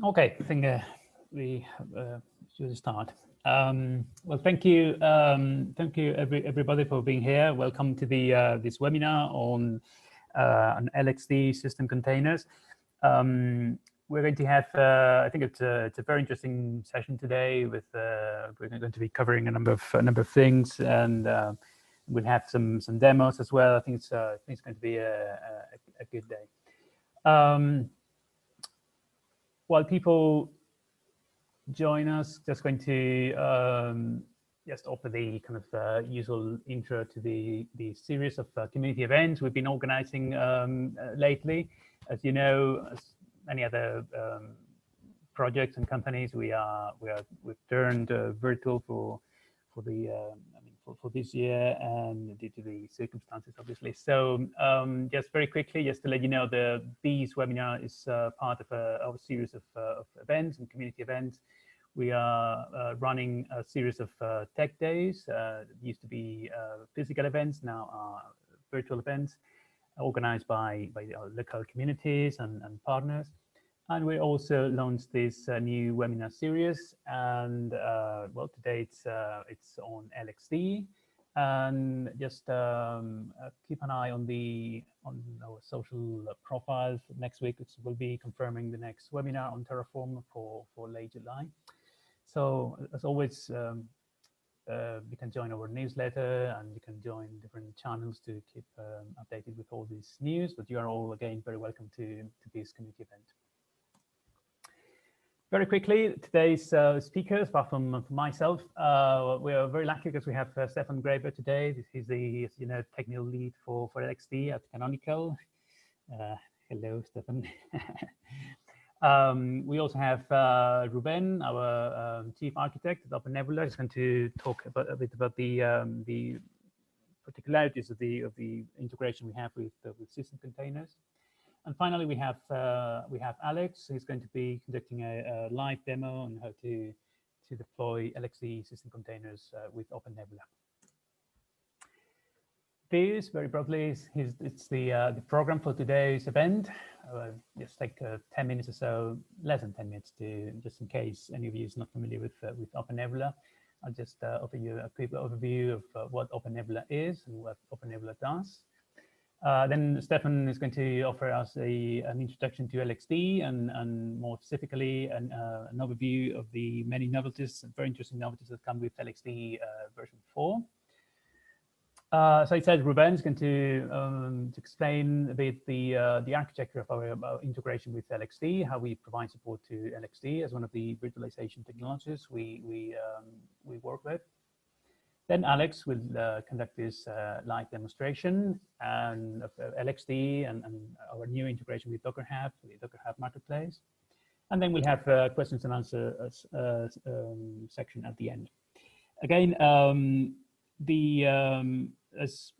Okay, I think we should start. Well, thank you everybody for being here. Welcome to the this webinar on LXD system containers. We're going to have, I think it's a very interesting session today. With we're going to be covering a number of things, and we'll have some demos as well. I think it's going to be a good day. While people join us, just going to just offer the kind of usual intro to the series of community events we've been organizing lately. As you know, as many other projects and companies, we've turned virtual for this year, and due to the circumstances, obviously. So just very quickly, just to let you know, this webinar is part of our series of events and community events. We are running a series of tech days. Used to be physical events, now are virtual events organized by our local communities and partners. And we also launched this new webinar series, and well, today it's on LXD, and just keep an eye on our social profiles. Next week we'll be confirming the next webinar on Terraform for late July. So as always, you can join our newsletter, and you can join different channels to keep updated with all this news. But you are all again very welcome to this community event. Very quickly, today's speakers, apart from myself, we are very lucky because we have Stefan Graeber today. He's the, as you know, technical lead for LXD at Canonical. Hello, Stefan. We also have Ruben, our chief architect at OpenNebula. He's going to talk a bit about the particularities of the integration we have with system containers. And finally, we have Alex, who's going to be conducting a live demo on how to deploy LXD system containers with OpenNebula. This, very broadly, it's the program for today's event. Just take 10 minutes or so, less than 10 minutes, to just in case any of you is not familiar with OpenNebula. I'll just offer you a quick overview of what OpenNebula is and what OpenNebula does. Then Stefan is going to offer us an introduction to LXD and more specifically an overview of the many novelties, very interesting novelties that come with LXD version 4. So I said Ruben is going to explain a bit the architecture of our integration with LXD, how we provide support to LXD as one of the virtualization technologies we work with. Then Alex will conduct this live demonstration and of LXD and our new integration with Docker Hub, the Docker Hub marketplace. And then we'll have questions and answers section at the end. Again, as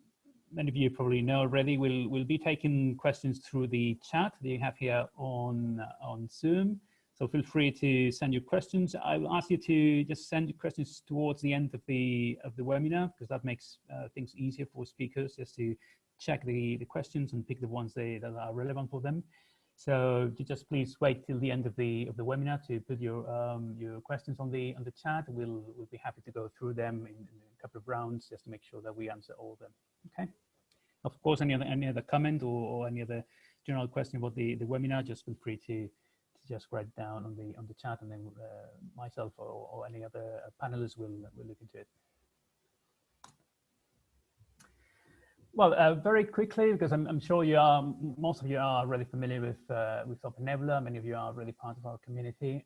many of you probably know already, we'll be taking questions through the chat that you have here on Zoom. So feel free to send your questions. I will ask you to just send your questions towards the end of the webinar, because that makes things easier for speakers just to check the questions and pick the ones that are relevant for them. So just please wait till the end of the webinar to put your questions on the chat. We'll be happy to go through them in a couple of rounds just to make sure that we answer all of them. Okay. Of course, any other comment or any other general question about the webinar, just feel free to just write down on the chat, and then myself or any other panelists will look into it. Well, very quickly, because I'm sure most of you are really familiar with OpenNebula. Many of you are really part of our community,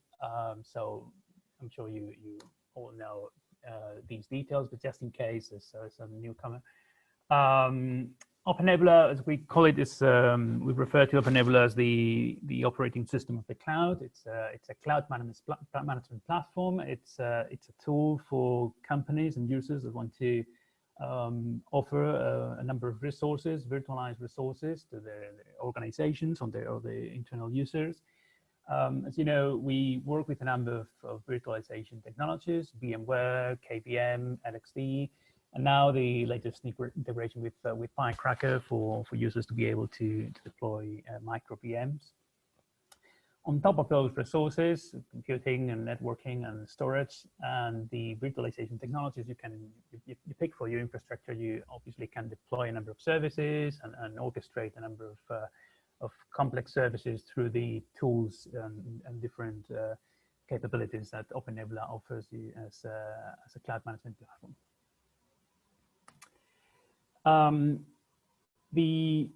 so I'm sure you all know these details. But just in case there's some newcomer, OpenNebula, as we call it, is we refer to OpenNebula as the operating system of the cloud. It's a cloud management platform. It's a tool for companies and users that want to offer a number of resources, virtualized resources, to their organizations or the internal users. As you know, we work with a number of virtualization technologies: VMware, KVM, LXD. And now the latest integration with Firecracker for users to be able to deploy micro VMs. On top of those resources, computing and networking and storage and the virtualization technologies you pick for your infrastructure, you obviously can deploy a number of services and orchestrate a number of complex services through the tools and different capabilities that OpenNebula offers you as a cloud management platform. The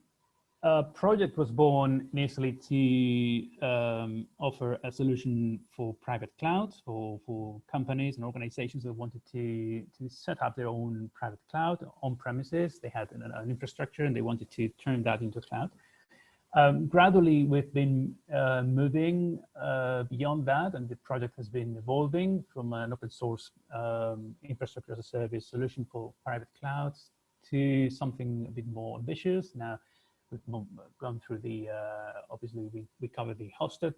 project was born initially to offer a solution for private clouds for companies and organizations that wanted to set up their own private cloud on premises. They had an infrastructure and they wanted to turn that into cloud. Gradually, we've been moving beyond that, and the project has been evolving from an open source infrastructure as a service solution for private clouds to something a bit more ambitious. Now, we've gone through the, obviously, we cover the hosted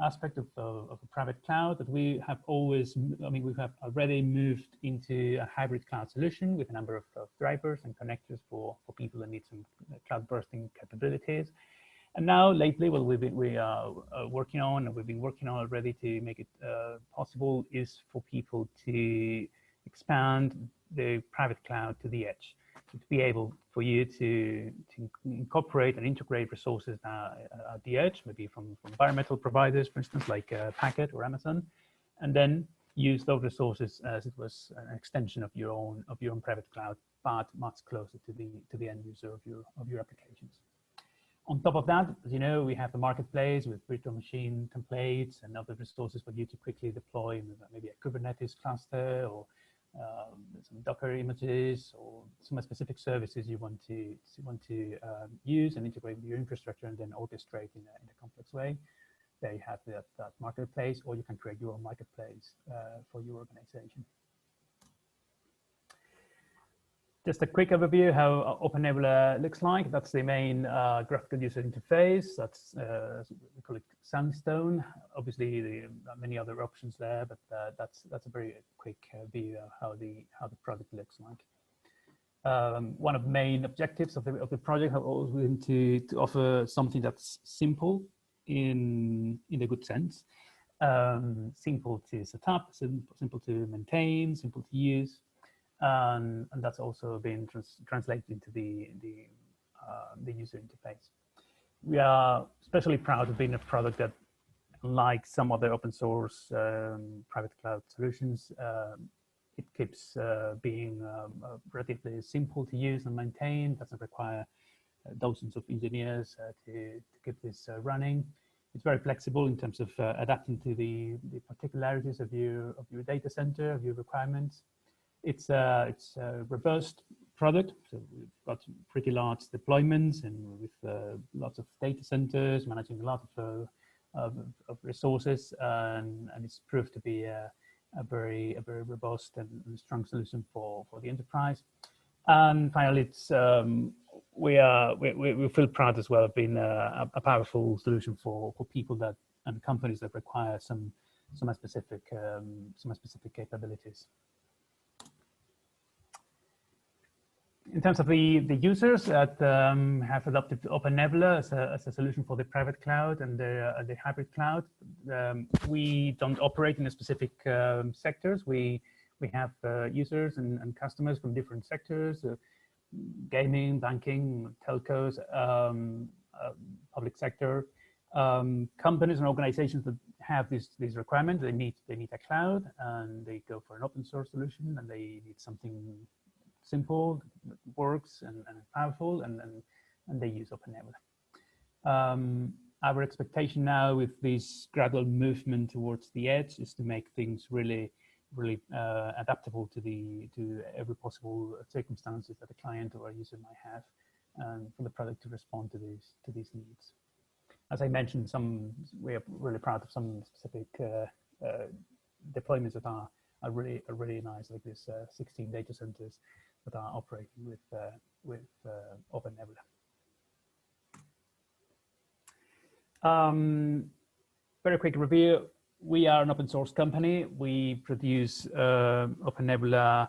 aspect of a private cloud, but we have always, we have already moved into a hybrid cloud solution with a number of drivers and connectors for people that need some cloud bursting capabilities. And now lately, what we are working on, and we've been working on already to make it possible, is for people to expand the private cloud to the edge, to be able for you to incorporate and integrate resources at the edge, maybe from environmental providers, for instance, like Packet or Amazon, and then use those resources as it was an extension of your own private cloud, but much closer to the end user of your applications. On top of that, as you know, we have the marketplace with virtual machine templates and other resources for you to quickly deploy, maybe a Kubernetes cluster or some Docker images or some specific services you want to use and integrate with your infrastructure and then orchestrate in a complex way. There you have that marketplace, or you can create your own marketplace for your organization. Just a quick overview how OpenNebula looks like. That's the main graphical user interface. That's we call it Sandstone. Obviously, there are many other options there, but that's a very quick view of how the product looks like. One of the main objectives of the project have always been to offer something that's simple in a good sense, simple to set up, simple to maintain, simple to use. And that's also been translated into the user interface. We are especially proud of being a product that, like some other open source private cloud solutions, it keeps being relatively simple to use and maintain. Doesn't require dozens of engineers to keep this running. It's very flexible in terms of adapting to the particularities of your data center, of your requirements. It's a robust product, so we've got pretty large deployments and with lots of data centers, managing a lot of resources, and it's proved to be a very robust and strong solution for the enterprise. And finally, it's we feel proud as well of being a powerful solution for people and companies that require some specific capabilities. In terms of the users that have adopted OpenNebula as a solution for the private cloud and the hybrid cloud, we don't operate in a specific sectors. We have users and customers from different sectors, gaming, banking, telcos, public sector, companies and organizations that have these requirements. They need a cloud, and they go for an open source solution, and they need something simple, that works and powerful, and they use OpenNebula. Our expectation now with this gradual movement towards the edge is to make things really adaptable to every possible circumstances that a client or a user might have, for the product to respond to these needs. As I mentioned, we are really proud of some specific deployments that are really nice, like this 16 data centers that are operating with OpenNebula. Very quick review. We are an open source company. We produce OpenNebula.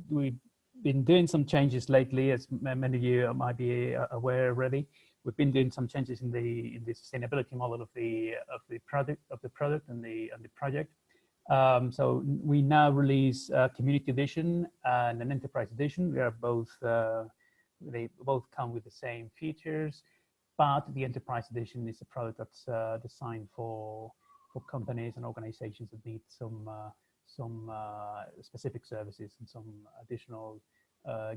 We've been doing some changes lately, as many of you might be aware already. we've been doing some changes in the sustainability model of the product and the project. So we now release a community edition and an enterprise edition. They are both they both come with the same features, but the enterprise edition is a product that's designed for companies and organizations that need some specific services and some additional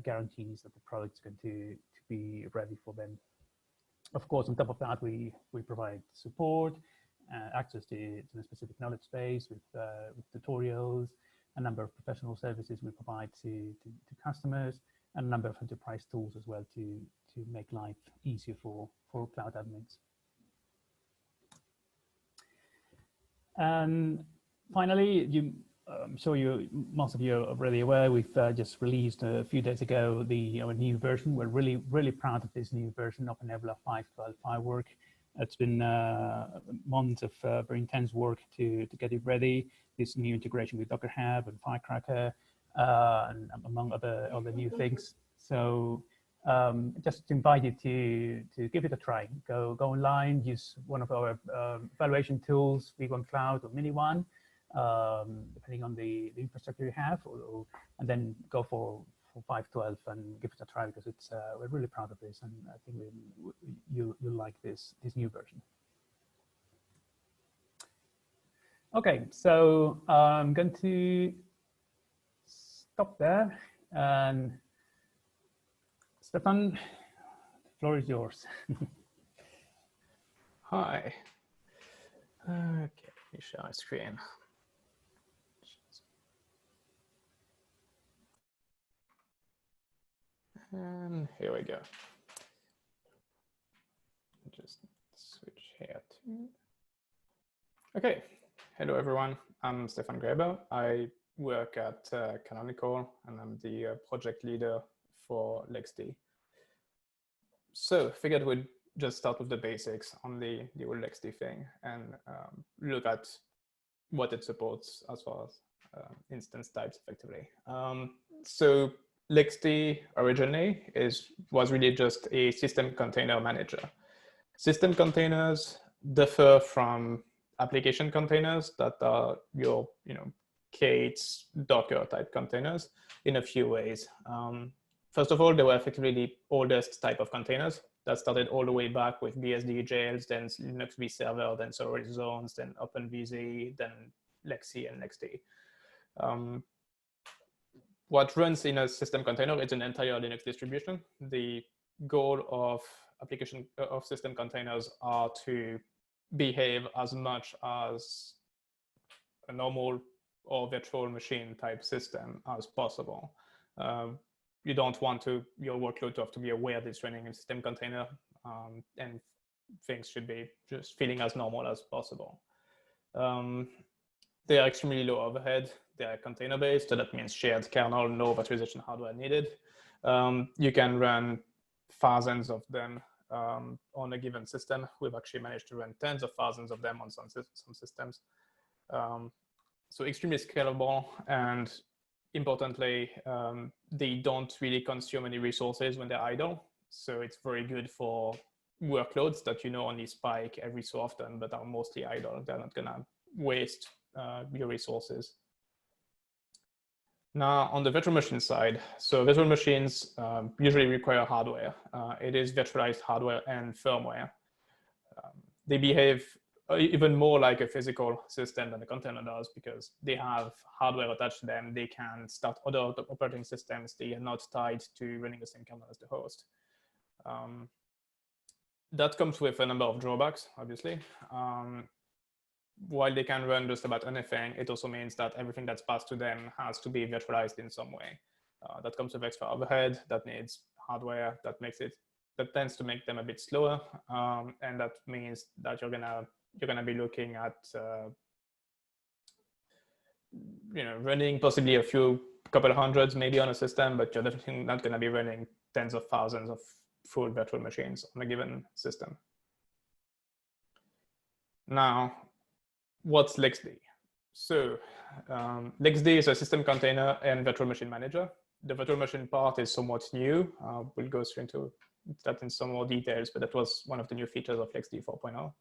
guarantees that the product's going to be ready for them. Of course, on top of that, we provide support, access to a specific knowledge base with tutorials, a number of professional services we provide to customers, and a number of enterprise tools as well to make life easier for cloud admins. And finally, I'm sure most of you are already aware, we've just released a few days ago our new version. We're really proud of this new version, OpenNebula 5.12 firework. It's been months of very intense work to get it ready. This new integration with Docker Hub and Firecracker, and among other new things. So just invite you to give it a try. Go online, use one of our evaluation tools, V1 Cloud or Mini1, depending on the infrastructure you have, and then go for 5.12 and give it a try, because we're really proud of this, and I think you'll like this new version. Okay, so I'm going to stop there, and Stefan, the floor is yours. Hi. Okay, let me share my screen. And here we go. Just switch here to. Okay. Hello, everyone. I'm Stefan Graeber. I work at Canonical, and I'm the project leader for LXD. So figured we'd just start with the basics on the old LXD thing and look at what it supports as far as instance types effectively. So LXD originally was really just a system container manager. System containers differ from application containers that are your K8s, Docker type containers in a few ways. First of all, they were effectively the oldest type of containers that started all the way back with BSD jails, then Linux vServer, then storage zones, then OpenVZ, then LXC and LXD. What runs in a system container is an entire Linux distribution. The goal of system containers are to behave as much as a normal or virtual machine type system as possible. You don't want your workload to have to be aware that it's running in a system container, and things should be just feeling as normal as possible. They are extremely low overhead. They are container-based, so that means shared kernel, no virtualization hardware needed. You can run thousands of them on a given system. We've actually managed to run tens of thousands of them on some systems. So extremely scalable, and importantly, they don't really consume any resources when they're idle. So it's very good for workloads that only spike every so often, but are mostly idle. They're not gonna waste your resources. Now, on the virtual machine side, so virtual machines usually require hardware. It is virtualized hardware and firmware. They behave even more like a physical system than a container does, because they have hardware attached to them. They can start other operating systems. They are not tied to running the same kernel as the host. That comes with a number of drawbacks, obviously. While they can run just about anything, it also means that everything that's passed to them has to be virtualized in some way. That comes with extra overhead, that needs hardware, that tends to make them a bit slower, and that means that you're gonna be looking at running possibly couple of hundreds maybe on a system, but you're definitely not gonna be running tens of thousands of full virtual machines on a given system. Now, what's LXD? So LXD is a system container and virtual machine manager. The virtual machine part is somewhat new. We'll go straight into that in some more details, but that was one of the new features of LXD 4.0.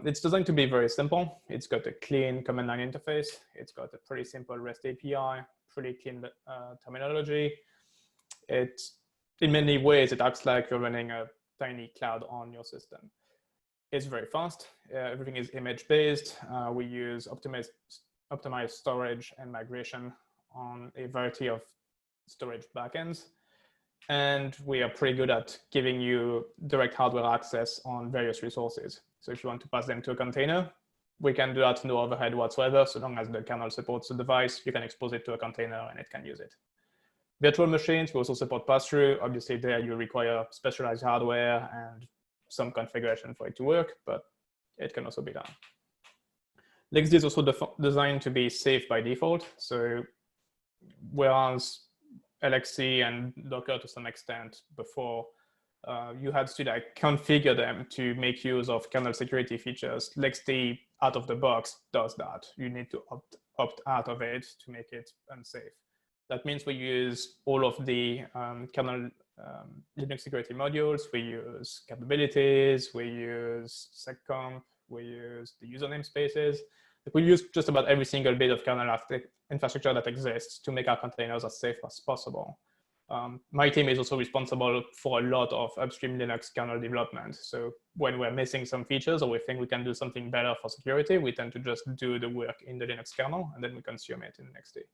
It's designed to be very simple. It's got a clean command line interface. It's got a pretty simple REST API, pretty clean terminology. In many ways, it acts like you're running a tiny cloud on your system. It's very fast. Everything is image-based. We use optimized storage and migration on a variety of storage backends. And we are pretty good at giving you direct hardware access on various resources. So if you want to pass them to a container, we can do that, no overhead whatsoever. So long as the kernel supports the device, you can expose it to a container and it can use it. Virtual machines, we also support pass-through. Obviously, there you require specialized hardware and some configuration for it to work, but it can also be done. LXD is also designed to be safe by default. So whereas LXC and Docker to some extent before, you had to like configure them to make use of kernel security features. LXD out of the box does that. You need to opt out of it to make it unsafe. That means we use all of the kernel Linux security modules. We use capabilities. We use seccomp. We use the user namespaces. We use just about every single bit of kernel infrastructure that exists to make our containers as safe as possible. My team is also responsible for a lot of upstream Linux kernel development. So when we're missing some features or we think we can do something better for security, we tend to just do the work in the Linux kernel and then we consume it in LXD.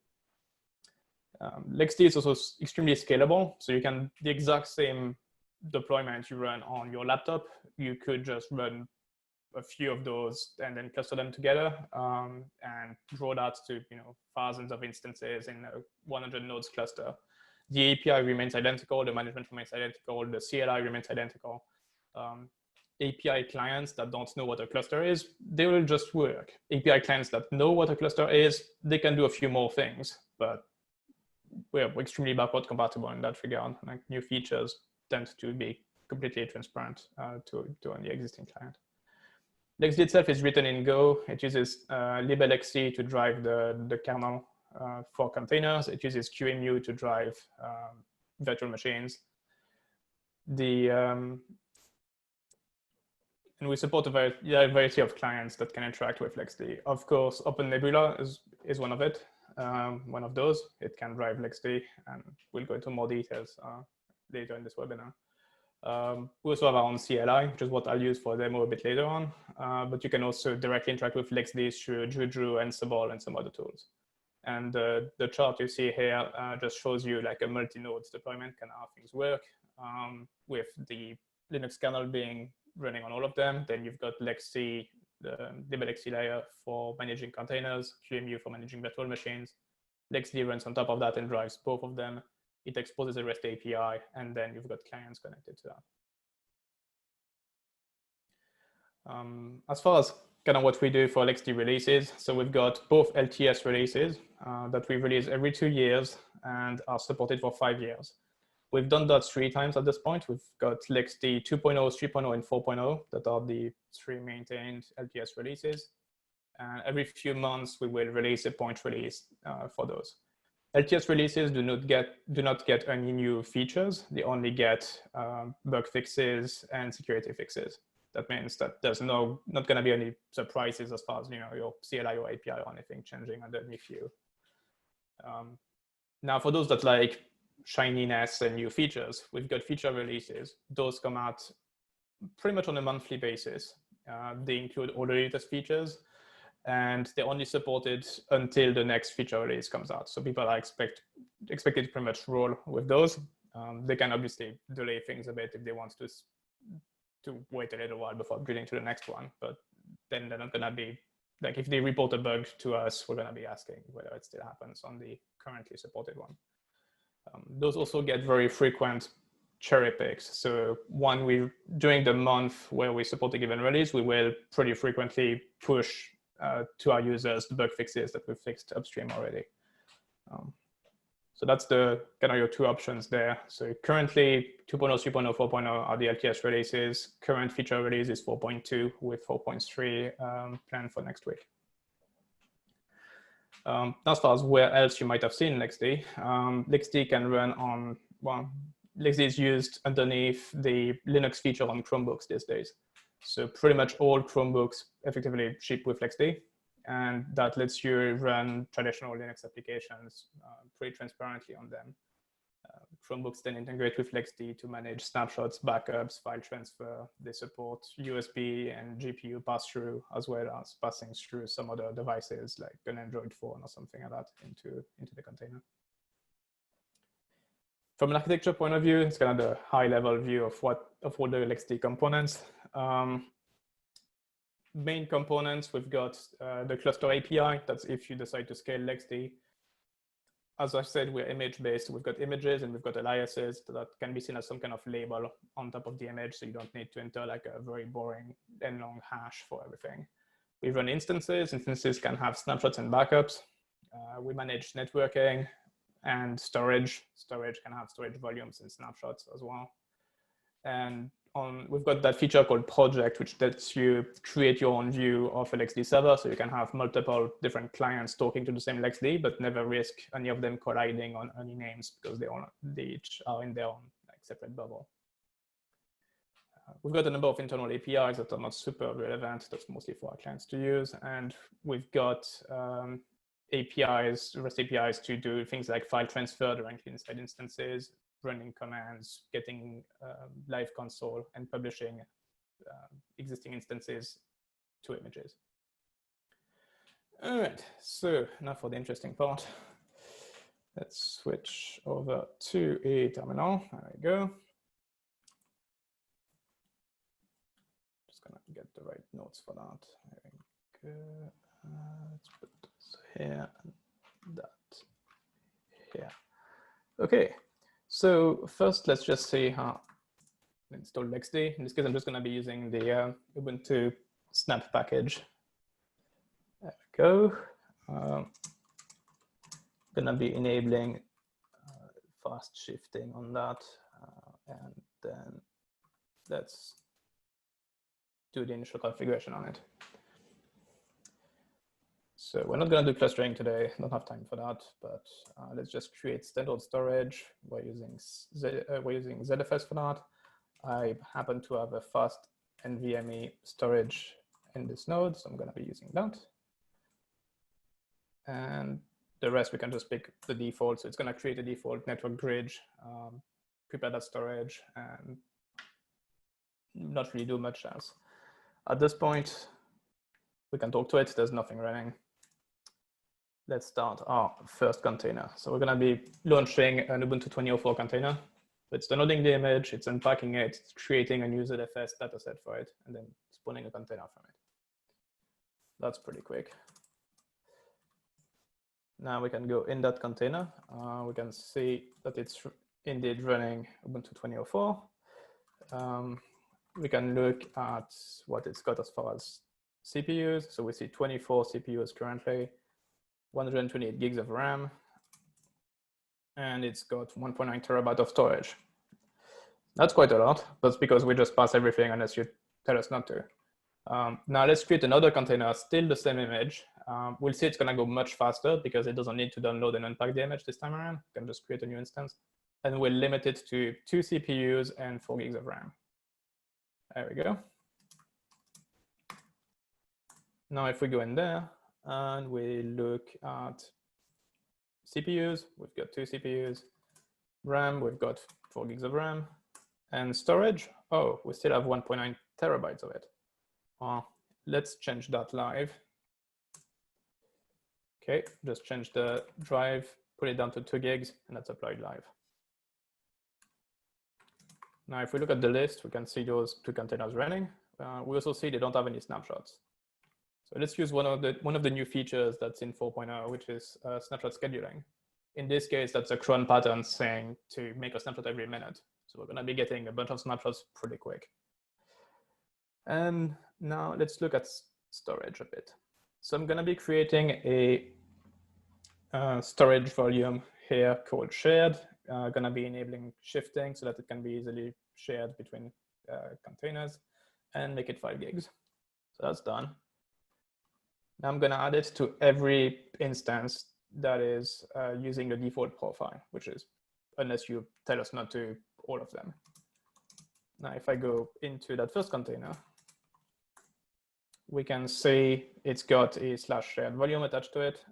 LXD is also extremely scalable. So you can, the exact same deployment you run on your laptop, you could just run a few of those and then cluster them together and draw that to thousands of instances in a 100 nodes cluster. The API remains identical, the management remains identical, the CLI remains identical. API clients that don't know what a cluster is, they will just work. API clients that know what a cluster is, they can do a few more things, but we're extremely backward compatible in that regard. Like new features tend to be completely transparent to the existing client. LXD itself is written in Go. It uses libLXC to drive the kernel for containers. It uses QEMU to drive virtual machines. And we support a variety of clients that can interact with LXD. Of course, OpenNebula is one of it. One of those. It can drive LXD, and we'll go into more details later in this webinar. We also have our own CLI, which is what I'll use for a demo a bit later on. But you can also directly interact with LXD through Juju, Ansible, and some other tools. And the chart you see here just shows you like a multi-nodes deployment, kind of how things work, with the Linux kernel being running on all of them. Then you've got LXC, the libLXC layer for managing containers, QEMU for managing virtual machines. LXD runs on top of that and drives both of them. It exposes a REST API, and then you've got clients connected to that. As far as kind of what we do for LXD releases, so we've got both LTS releases that we release every 2 years and are supported for 5 years. We've done that 3 times at this point. We've got LXD 2.0, 3.0, and 4.0 that are the 3 maintained LTS releases. And every few months, we will release a point release for those. LTS releases do not get any new features. They only get bug fixes and security fixes. That means that there's not going to be any surprises as far as your CLI or API or anything changing underneath you. Now, for those that like shininess and new features, we've got feature releases. Those come out pretty much on a monthly basis. They include all the latest features, and they're only supported until the next feature release comes out. So people are expected to pretty much roll with those. They can obviously delay things a bit if they want to wait a little while before upgrading to the next one. But then they're not going to be, like if they report a bug to us, we're going to be asking whether it still happens on the currently supported one. Those also get very frequent cherry picks. So during the month where we support a given release, we will pretty frequently push to our users the bug fixes that we've fixed upstream already. So that's the kind of your 2 options there. So currently 2.0, 3.0, 4.0 are the LTS releases. Current feature release is 4.2 with 4.3 planned for next week. As far as where else you might have seen LXD, LXD can run on, well, LXD is used underneath the Linux feature on Chromebooks these days. So pretty much all Chromebooks effectively ship with LXD, and that lets you run traditional Linux applications pretty transparently on them. Chromebooks then integrate with LXD to manage snapshots, backups, file transfer. They support USB and GPU pass-through, as well as passing through some other devices like an Android phone or something like that into the container. From an architecture point of view, it's kind of the high-level view of all the LXD components. Main components, we've got the cluster API. That's if you decide to scale LXD. As I said, we're image-based. We've got images and we've got aliases that can be seen as some kind of label on top of the image, so you don't need to enter like a very boring and long hash for everything. We run instances. Instances can have snapshots and backups. We manage networking and storage. Storage can have storage volumes and snapshots as well. And we've got that feature called project, which lets you create your own view of a LXD server. So you can have multiple different clients talking to the same LXD, but never risk any of them colliding on any names because they each are in their own separate bubble. We've got a number of internal APIs that are not super relevant. That's mostly for our clients to use. And we've got APIs, REST APIs to do things like file transfer directly inside instances, running commands, getting live console, and publishing existing instances to images. All right, so now for the interesting part. Let's switch over to a terminal. There we go. Just gonna get the right notes for that. There we go. Let's put this here and that here. Okay. So first, let's just see how to install LXD. In this case, I'm just going to be using the Ubuntu snap package. There we go. Going to be enabling fast shifting on that. And then let's do the initial configuration on it. So we're not going to do clustering today, don't have time for that, but let's just create standard storage. We're using ZFS for that. I happen to have a fast NVMe storage in this node, so I'm going to be using that. And the rest, we can just pick the default. So it's going to create a default network bridge, prepare that storage, and not really do much else. At this point, we can talk to it. There's nothing running. Let's start our first container. So we're going to be launching an Ubuntu 20.04 container. It's downloading the image, it's unpacking it, it's creating a new ZFS dataset for it, and then spawning a container from it. That's pretty quick. Now we can go in that container. We can see that it's indeed running Ubuntu 20.04. We can look at what it's got as far as CPUs. So we see 24 CPUs currently, 128 gigs of RAM, and it's got 1.9 terabyte of storage. That's quite a lot. That's because we just pass everything unless you tell us not to. Now let's create another container, still the same image. We'll see it's going to go much faster because it doesn't need to download and unpack the image this time around. You can just create a new instance. And we'll limit it to 2 CPUs and 4 gigs of RAM. There we go. Now if we go in there and we look at CPUs, we've got 2 CPUs. RAM, we've got 4 gigs of RAM. And storage, oh, we still have 1.9 terabytes of it. Let's change that live. Okay, just change the drive, put it down to 2 gigs, and that's applied live. Now, if we look at the list, we can see those 2 containers running. We also see they don't have any snapshots. So let's use one of the new features that's in 4.0, which is snapshot scheduling. In this case, that's a cron pattern saying to make a snapshot every minute. So we're going to be getting a bunch of snapshots pretty quick. And now let's look at storage a bit. So I'm going to be creating a storage volume here called shared. Going to be enabling shifting so that it can be easily shared between containers and make it 5 gigs. So that's done. Now I'm going to add it to every instance that is using the default profile, which is, unless you tell us not to, all of them. Now, if I go into that first container, we can see it's got a /shared volume attached to it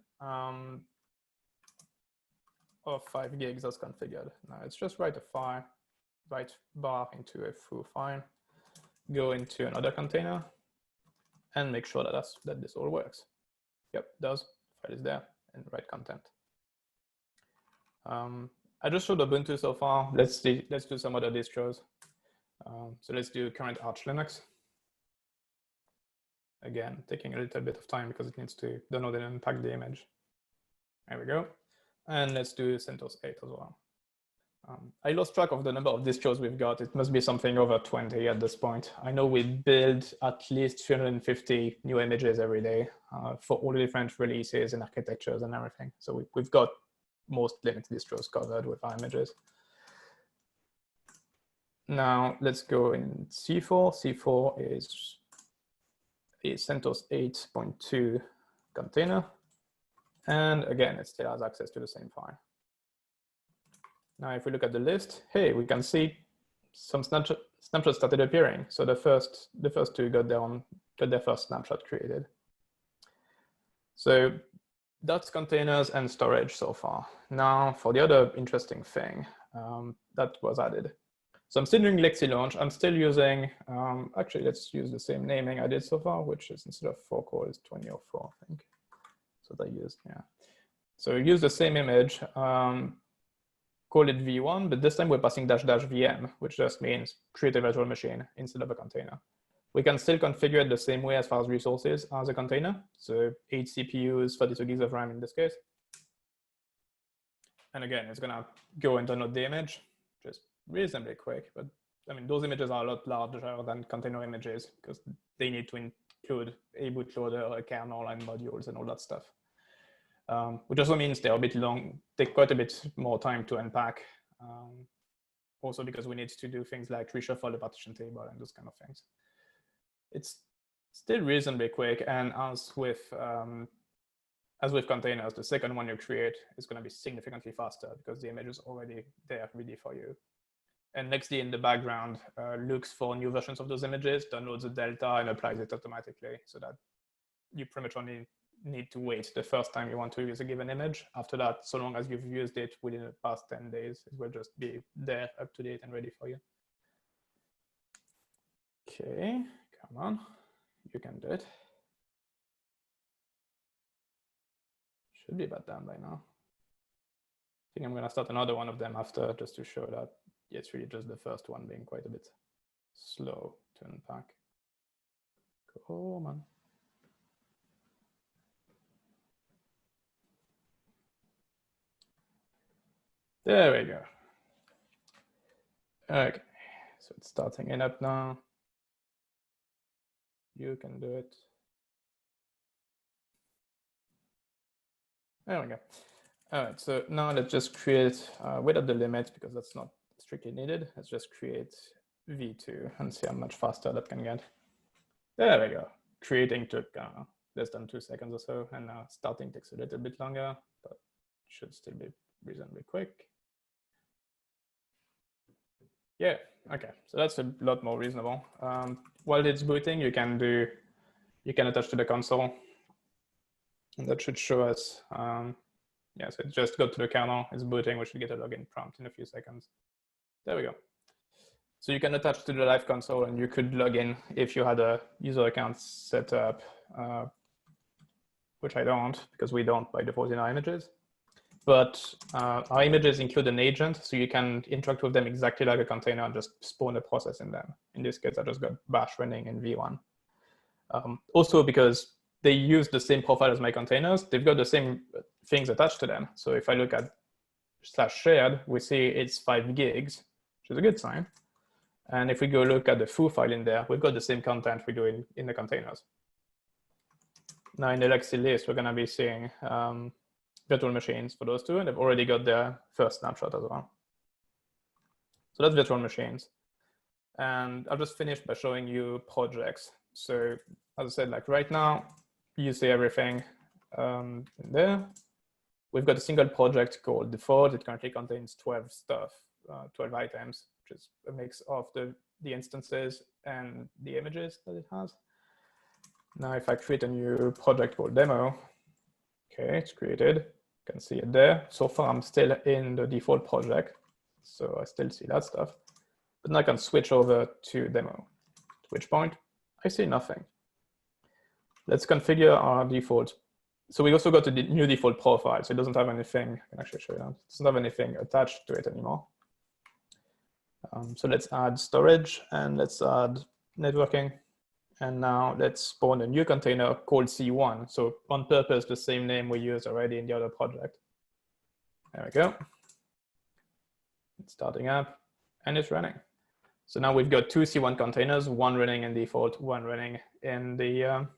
of 5 gigs as configured. Now, it's just write bar into a foo file, go into another container, and make sure that this all works. Yep, it does. File is there, and write content. I just showed Ubuntu so far. Let's do some other distros. So let's do current Arch Linux. Again, taking a little bit of time because it needs to download and unpack the image. There we go. And let's do CentOS 8 as well. I lost track of the number of distros we've got. It must be something over 20 at this point. I know we build at least 350 new images every day for all the different releases and architectures and everything. So we've got most Linux distros covered with our images. Now let's go in C4. C4 is a CentOS 8.2 container. And again, it still has access to the same file. Now, if we look at the list, hey, we can see some snapshots started appearing. So the first two got their first snapshot created. So that's containers and storage so far. Now, for the other interesting thing that was added. So I'm still doing LXD launch. I'm still using, actually, let's use the same naming I did so far, which is instead of 4 core, is 2004, I think. So I used, yeah. So use the same image. Call it v1, but this time we're passing --VM, which just means create a virtual machine instead of a container. We can still configure it the same way as far as resources as a container. So 8 CPUs, 32 gigs of RAM in this case. And again, it's gonna go and download the image, just reasonably quick. But I mean, those images are a lot larger than container images because they need to include a bootloader, a kernel, and modules and all that stuff. Which also means they're a bit long, take quite a bit more time to unpack. Also because we need to do things like reshuffle the partition table and those kind of things. It's still reasonably quick, and as with containers, the second one you create is going to be significantly faster because the image is already there ready for you. And LXD in the background looks for new versions of those images, downloads the delta, and applies it automatically, so that you pretty much only need to wait the first time you want to use a given image. After that, so long as you've used it within the past 10 days, it will just be there, up to date, and ready for you. Okay, come on, you can do it. Should be about done by now. I think I'm going to start another one of them after, just to show that it's really just the first one being quite a bit slow to unpack. Come on. There we go. Okay, so it's starting it up now. You can do it. There we go. All right, so now let's just create, without the limit, because that's not strictly needed. Let's just create v2 and see how much faster that can get. There we go. Creating took less than 2 seconds or so, and now starting takes a little bit longer, but should still be reasonably quick. Yeah, okay, so that's a lot more reasonable. While it's booting, you can attach to the console, and that should show us, yeah, so it just got to the kernel, it's booting, we should get a login prompt in a few seconds. There we go. So you can attach to the live console, and you could log in if you had a user account set up, which I don't, because we don't by default in our images. But our images include an agent, so you can interact with them exactly like a container and just spawn a process in them. In this case, I just got bash running in v1. Also, because they use the same profile as my containers, they've got the same things attached to them. So if I look at /shared, we see it's 5 gigs, which is a good sign. And if we go look at the foo file in there, we've got the same content we do in the containers. Now in the LXD list, we're going to be seeing virtual machines for those two, and they've already got their first snapshot as well. So that's virtual machines. And I'll just finish by showing you projects. So as I said, like right now, you see everything in there. We've got a single project called default. It currently contains 12 stuff, 12 items, which is a mix of the instances and the images that it has. Now, if I create a new project called demo, okay, it's created. You can see it there. So far, I'm still in the default project, so I still see that stuff. But now I can switch over to demo, at which point I see nothing. Let's configure our default. So we also got a new default profile, so it doesn't have anything. I can actually show you that. It doesn't have anything attached to it anymore. So let's add storage and let's add networking. And now let's spawn a new container called C1. So on purpose, the same name we used already in the other project. There we go. It's starting up and it's running. So now we've got two C1 containers, one running in default, one running in the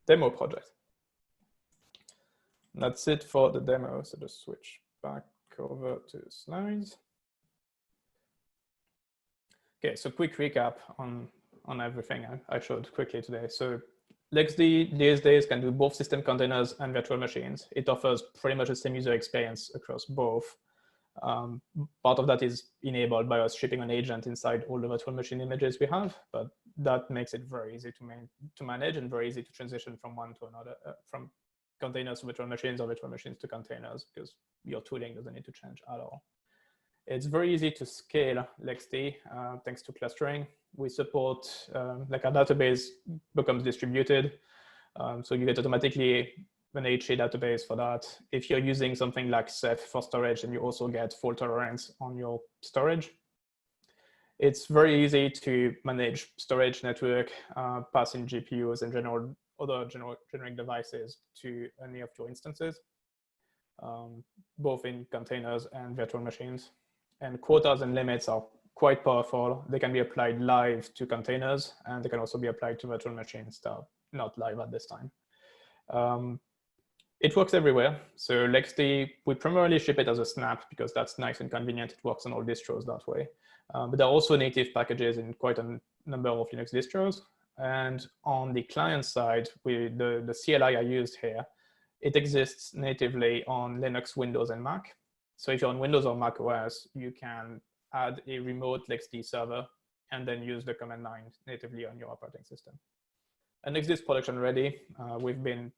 demo project. And that's it for the demo. So just switch back over to slides. Okay, so quick recap on everything I showed quickly today. So LXD these days can do both system containers and virtual machines. It offers pretty much the same user experience across both. Part of that is enabled by us shipping an agent inside all the virtual machine images we have, but that makes it very easy to manage and very easy to transition from one to another, from containers to virtual machines or virtual machines to containers, because your tooling doesn't need to change at all. It's very easy to scale LXD thanks to clustering. We support, like our database becomes distributed. So you get automatically an HA database for that. If you're using something like Ceph for storage, and you also get fault tolerance on your storage. It's very easy to manage storage network, passing GPUs and other generic devices to any of your instances, both in containers and virtual machines. And quotas and limits are quite powerful. They can be applied live to containers, and they can also be applied to virtual machines that are not live at this time. It works everywhere. So LXD, we primarily ship it as a snap because that's nice and convenient. It works on all distros that way. But there are also native packages in quite a number of Linux distros. And on the client side, the CLI I used here, it exists natively on Linux, Windows, and Mac. So if you're on Windows or Mac OS, you can add a remote LXD server and then use the command line natively on your operating system. And LXD is production ready. We've been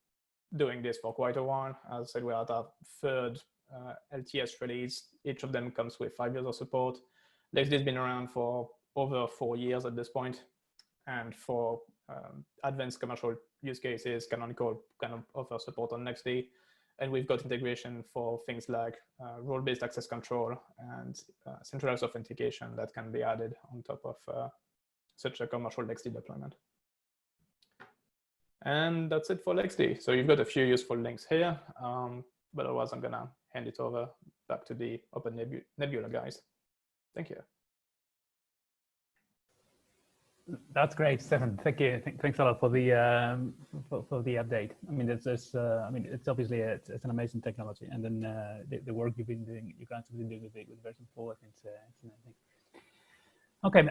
doing this for quite a while. As I said, we're at our third LTS release. Each of them comes with 5 years of support. LXD has been around for over 4 years at this point. And for advanced commercial use cases, Canonical kind of offers support on LXD. And we've got integration for things like role-based access control and centralized authentication that can be added on top of such a commercial LXD deployment. And that's it for LXD. So you've got a few useful links here, but otherwise I'm gonna hand it over back to the OpenNebula guys. Thank you. That's great, Stefan. Thank you. Thanks a lot for the update. I mean, it's obviously it's an amazing technology, and then the work you've been doing, you guys have been doing with version 4. I think it's amazing. Okay,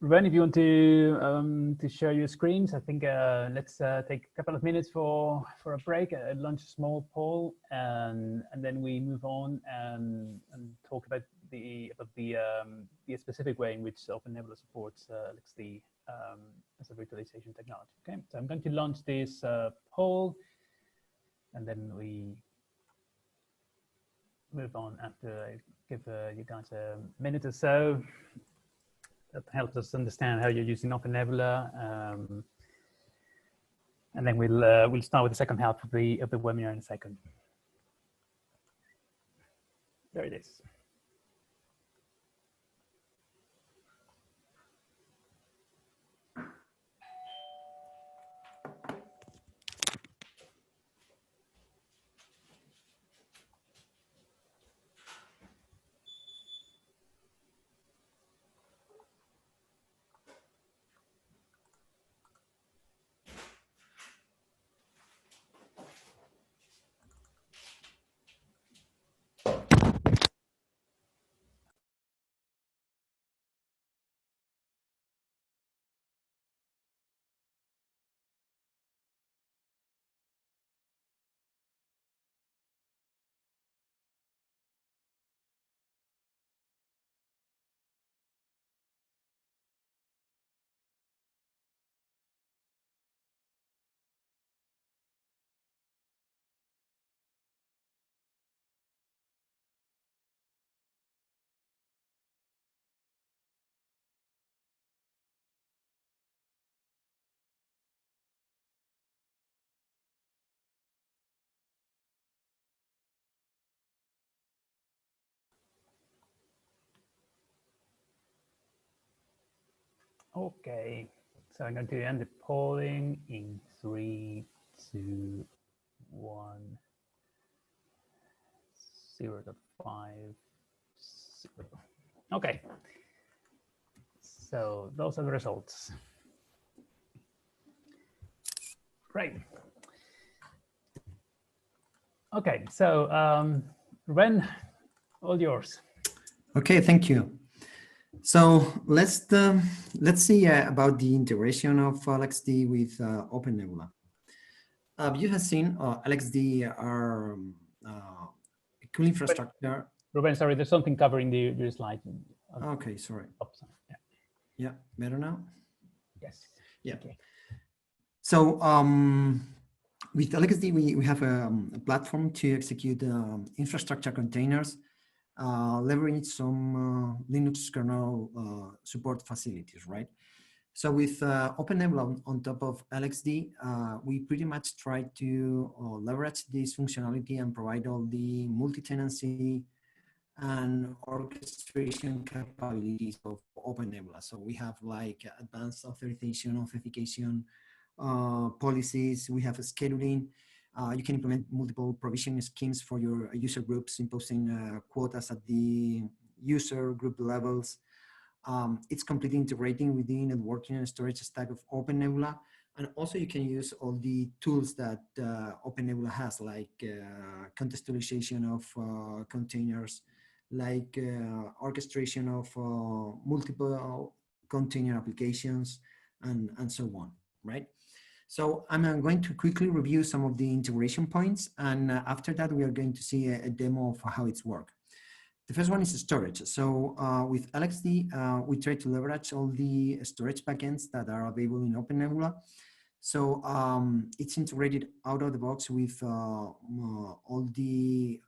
Ren, if you want to share your screens, I think let's take a couple of minutes for a break, launch a small poll, and then we move on and talk about the specific way in which OpenNebula supports LXD as a virtualization technology. Okay, so I'm going to launch this poll, and then we move on after I give you guys a minute or so. That helps us understand how you're using OpenNebula, and then we'll start with the second half of the webinar in a second. There it is. Okay, so I'm going to end the polling in 3, 2, 1, 0.5, 0. Okay, so those are the results. Great. Okay, so Ruben, all yours. Okay, thank you. So let's see about the integration of LXD with OpenNebula. You have seen LXD are a cool infrastructure. Ruben, sorry, there's something covering your slide. Okay, sorry. Yeah. Yeah, better now? Yes. Yeah. Okay. So with LXD, we have a platform to execute infrastructure containers, leverage some Linux kernel support facilities, right? So with OpenNebula on top of LXD, we pretty much try to leverage this functionality and provide all the multi-tenancy and orchestration capabilities of OpenNebula. So we have like advanced authorization, authentication policies. We have scheduling. You can implement multiple provisioning schemes for your user groups, imposing quotas at the user group levels. It's completely integrating with the networking and storage stack of OpenNebula. And also you can use all the tools that OpenNebula has, like contextualization of containers, like orchestration of multiple container applications, and so on, right? So I'm going to quickly review some of the integration points. And after that, we are going to see a demo of how it's work. The first one is storage. So with LXD, we try to leverage all the storage backends that are available in OpenNebula. So it's integrated out of the box with all the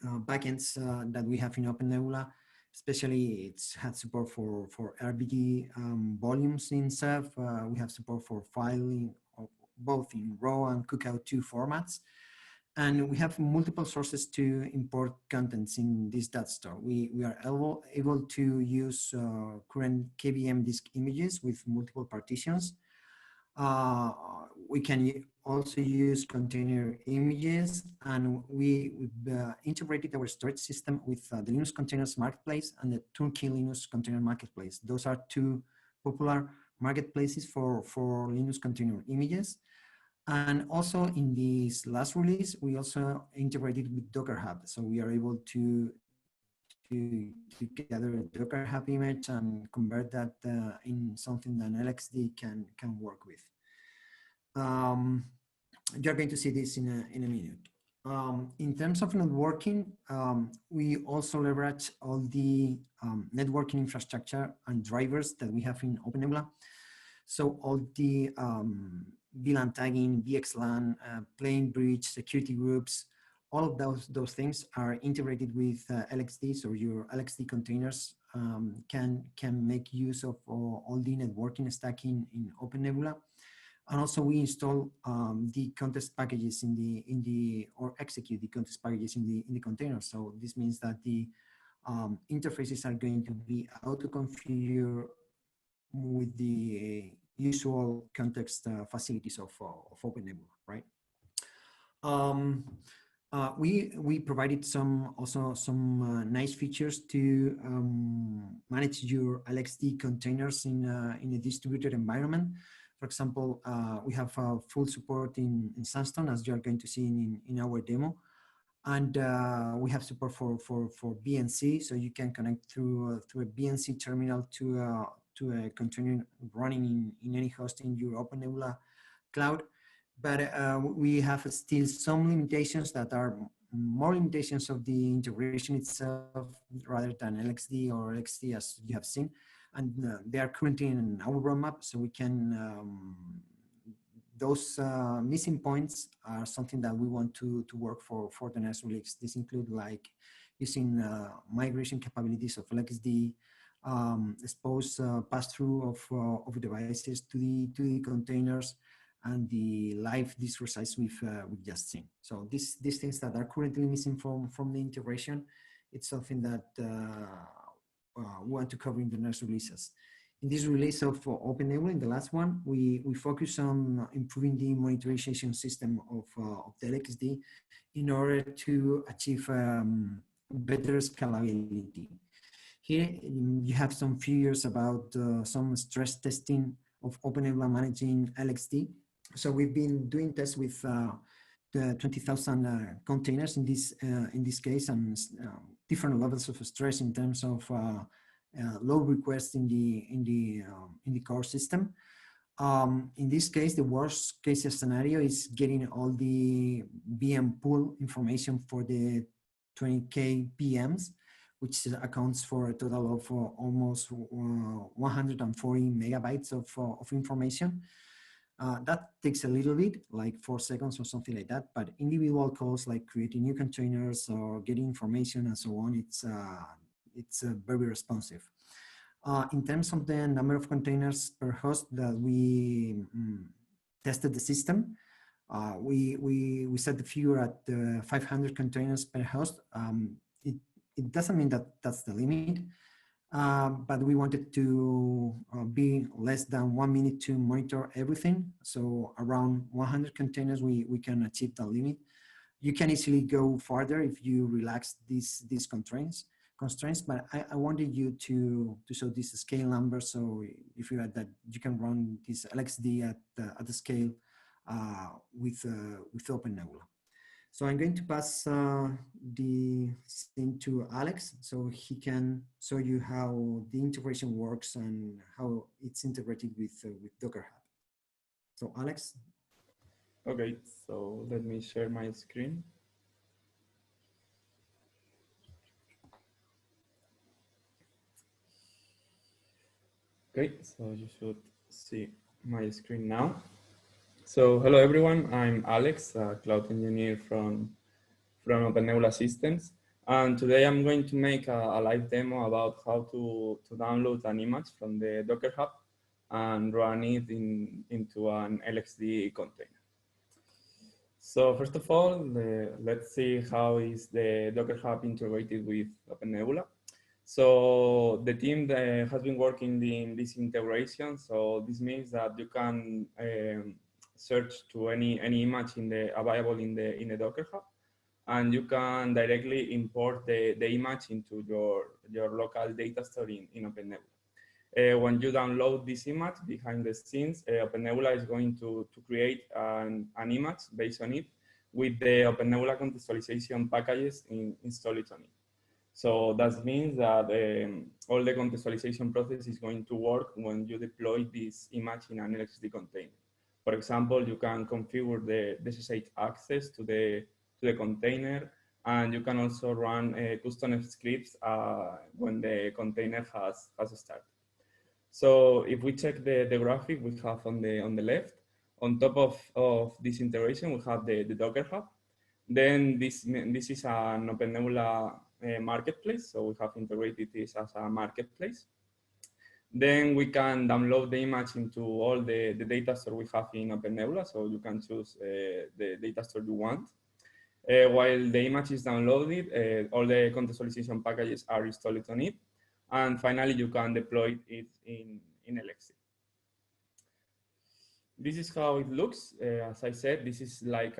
backends that we have in OpenNebula. Especially, it's had support for RBD volumes in Ceph. We have support for filing both in RAW and Cookout2 formats. And we have multiple sources to import contents in this data store. We are able to use current KVM disk images with multiple partitions. We can also use container images, and we've integrated our storage system with the Linux Containers Marketplace and the Turnkey Linux Container Marketplace. Those are two popular marketplaces for Linux container images. And also in this last release, we also integrated with Docker Hub. So we are able to gather a Docker Hub image and convert that in something that LXD can work with. You're going to see this in a minute. In terms of networking, we also leverage all the networking infrastructure and drivers that we have in OpenNebula. So all the VLAN tagging, VXLAN, plane bridge, security groups, all of those things are integrated with LXD. So your LXD containers can make use of all the networking stack in OpenNebula. And also we install the context packages or execute the context packages in the container. So this means that the interfaces are going to be auto-configured with the usual context facilities of OpenNebula, right? We provided some nice features to manage your LXD containers in a distributed environment. For example, we have full support in Sandstone, as you are going to see in our demo. And we have support for BNC, so you can connect through a BNC terminal to a container running in any host in your OpenNebula cloud. But we have still some limitations that are more limitations of the integration itself rather than LXD or LXD, as you have seen. And they are currently in our roadmap, so we can, those missing points are something that we want to work for the next release. This include like using migration capabilities of LXD, expose pass-through of devices to the containers, and the live disk resize we've just seen. So these things that are currently missing from the integration, it's something that we want to cover in the next releases. In this release of OpenNebula, in the last one, we focus on improving the monetization system of the LXD in order to achieve better scalability. Here you have some figures about some stress testing of OpenNebula managing LXD. So we've been doing tests with the 20,000 containers in this case, and different levels of stress in terms of load requests in the core system. In this case, the worst case scenario is getting all the VM pool information for the 20K VMs, which accounts for a total of almost 140 megabytes of information. That takes a little bit, like 4 seconds or something like that, but individual calls like creating new containers or getting information and so on, it's very responsive. In terms of the number of containers per host that we tested the system, we set the figure at 500 containers per host. It doesn't mean that that's the limit, but we wanted to be less than 1 minute to monitor everything. So around 100 containers, we can achieve the limit. You can easily go farther if you relax these constraints, but I wanted you to show this scale number. So if you had that, you can run this LXD at the scale with OpenNebula. So I'm going to pass the thing to Alex so he can show you how the integration works and how it's integrated with Docker Hub. So Alex. Okay, so let me share my screen. Okay, so you should see my screen now. So hello everyone, I'm Alex, a cloud engineer from OpenNebula Systems. And today I'm going to make a live demo about how to download an image from the Docker Hub and run it into an LXD container. So first of all, let's see how is the Docker Hub integrated with OpenNebula. So the team that has been working in this integration, so this means that you can search to any image available in the Docker Hub, and you can directly import the image into your local data store in OpenNebula. When you download this image behind the scenes, OpenNebula is going to create an image based on it with the OpenNebula contextualization packages installed on it. So that means that all the contextualization process is going to work when you deploy this image in an LXD container. For example, you can configure the SSH access to the container, and you can also run custom scripts when the container has started. So if we check the graphic we have on the left, on top of this integration, we have the Docker Hub. Then this is an OpenNebula marketplace, so we have integrated this as a marketplace. Then we can download the image into all the data store we have in OpenNebula, so you can choose the data store you want. While the image is downloaded, all the contextualization packages are installed on it. And finally, you can deploy it in LXD. This is how it looks. As I said, this is like